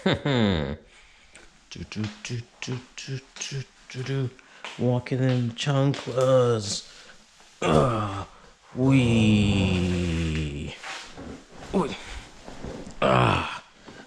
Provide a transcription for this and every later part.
Walking in chanclas. Wee.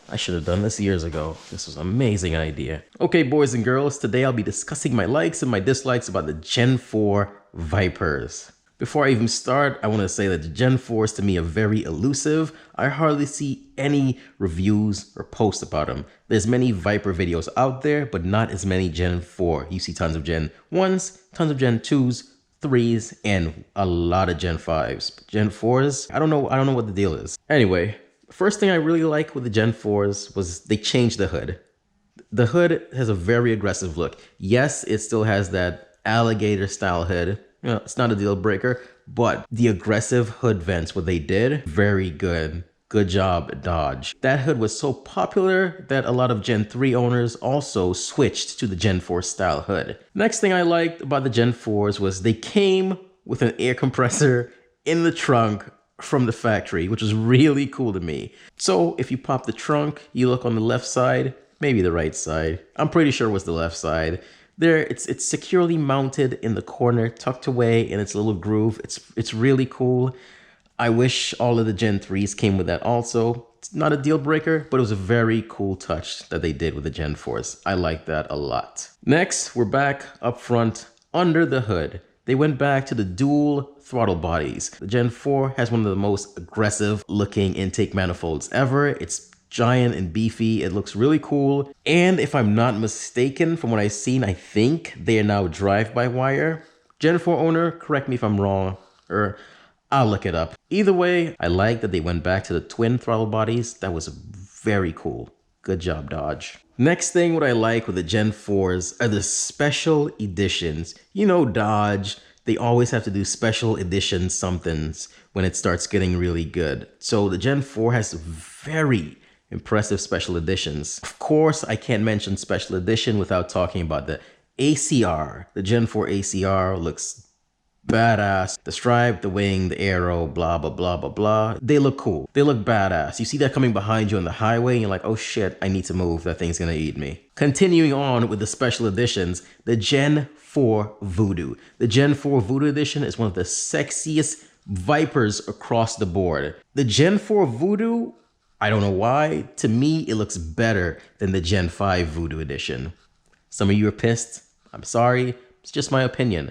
I should have done this years ago. This was an amazing idea. Okay, boys and girls, today I'll be discussing my likes and my dislikes about the Gen 4 Vipers. Before I even start, I want to say that the Gen 4s to me are very elusive. I hardly see any reviews or posts about them. There's many Viper videos out there, but not as many Gen 4. You see tons of Gen 1s, tons of Gen 2s, 3s, and a lot of Gen 5s. Gen 4s, I don't know what the deal is. Anyway, first thing I really like with the Gen 4s was they changed the hood. The hood has a very aggressive look. Yes, it still has that alligator style hood. You know, it's not a deal breaker, but the aggressive hood vents, what they did, very good. Good job, Dodge. That hood was so popular that a lot of Gen 3 owners also switched to the Gen 4 style hood. Next thing I liked about the Gen 4s was they came with an air compressor in the trunk from the factory, which was really cool to me. So if you pop the trunk, you look on the left side, maybe the right side. I'm pretty sure it was the left side. There, it's securely mounted in the corner, tucked away in its little groove. It's really cool. I wish all of the Gen 3s came with that also. It's not a deal breaker, but it was a very cool touch that they did with the Gen 4s. I like that a lot. Next, we're back up front under the hood. They went back to the dual throttle bodies. The Gen 4 has one of the most aggressive looking intake manifolds ever. It's giant and beefy. It looks really cool. And if I'm not mistaken, from what I've seen, I think they are now drive-by-wire. Gen 4 owner, correct me if I'm wrong, or I'll look it up. Either way, I like that they went back to the twin throttle bodies. That was very cool. Good job, Dodge. Next thing what I like with the Gen 4s are the special editions. You know Dodge, they always have to do special edition somethings when it starts getting really good. So the Gen 4 has very impressive special editions. Of course, I can't mention special edition without talking about the ACR. The Gen 4 ACR looks badass. The stripe, the wing, the arrow, blah, blah, blah, blah, blah. They look cool. They look badass. You see that coming behind you on the highway and you're like, oh shit, I need to move. That thing's gonna eat me. Continuing on with the special editions, the Gen 4 Voodoo. The Gen 4 Voodoo edition is one of the sexiest Vipers across the board. The Gen 4 Voodoo, I don't know why, to me, it looks better than the Gen 5 Voodoo edition. Some of you are pissed. I'm sorry. It's just my opinion.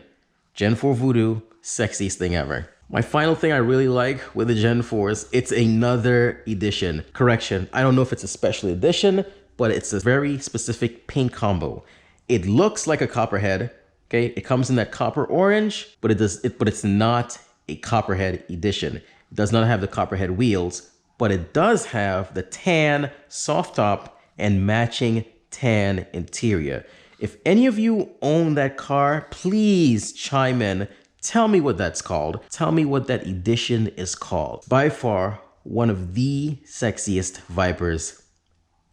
Gen 4 Voodoo, sexiest thing ever. My final thing I really like with the Gen 4s, it's another edition. Correction, I don't know if it's a special edition, but it's a very specific paint combo. It looks like a copperhead, okay? It comes in that copper orange, but it's not a copperhead edition. It does not have the copperhead wheels, but it does have the tan soft top and matching tan interior. If any of you own that car, please chime in. Tell me what that's called. Tell me what that edition is called. By far, one of the sexiest Vipers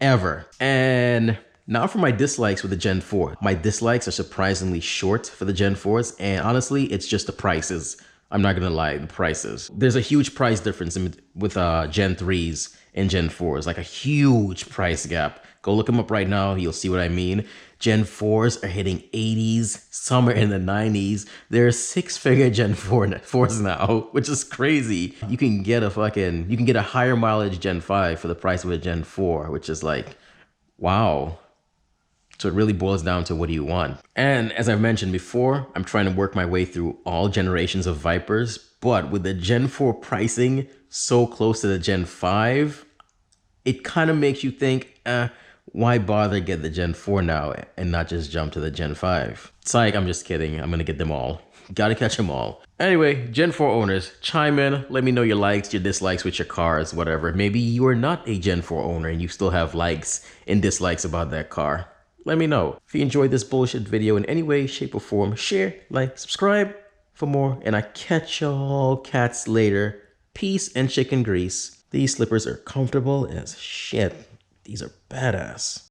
ever. And now for my dislikes with the Gen 4. My dislikes are surprisingly short for the Gen 4s, and honestly, it's just the prices. I'm not gonna lie, the prices. There's a huge price difference with Gen 3s and Gen 4s, like a huge price gap. Go look them up right now, you'll see what I mean. Gen 4s are hitting 80s, some are in the 90s. There are six-figure Gen 4s now, which is crazy. You can get a higher mileage Gen 5 for the price of a Gen 4, which is like, wow. So it really boils down to what do you want. And as I've mentioned before, I'm trying to work my way through all generations of Vipers, but with the Gen 4 pricing so close to the Gen 5, it kind of makes you think, why bother get the Gen 4 now and not just jump to the Gen 5? Psych, I'm just kidding. I'm gonna get them all. Gotta catch them all. Anyway, Gen 4 owners, chime in. Let me know your likes, your dislikes with your cars, whatever. Maybe you are not a Gen 4 owner and you still have likes and dislikes about that car. Let me know. If you enjoyed this bullshit video in any way, shape, or form, share, like, subscribe for more, and I catch y'all cats later. Peace and chicken grease. These slippers are comfortable as shit. These are badass.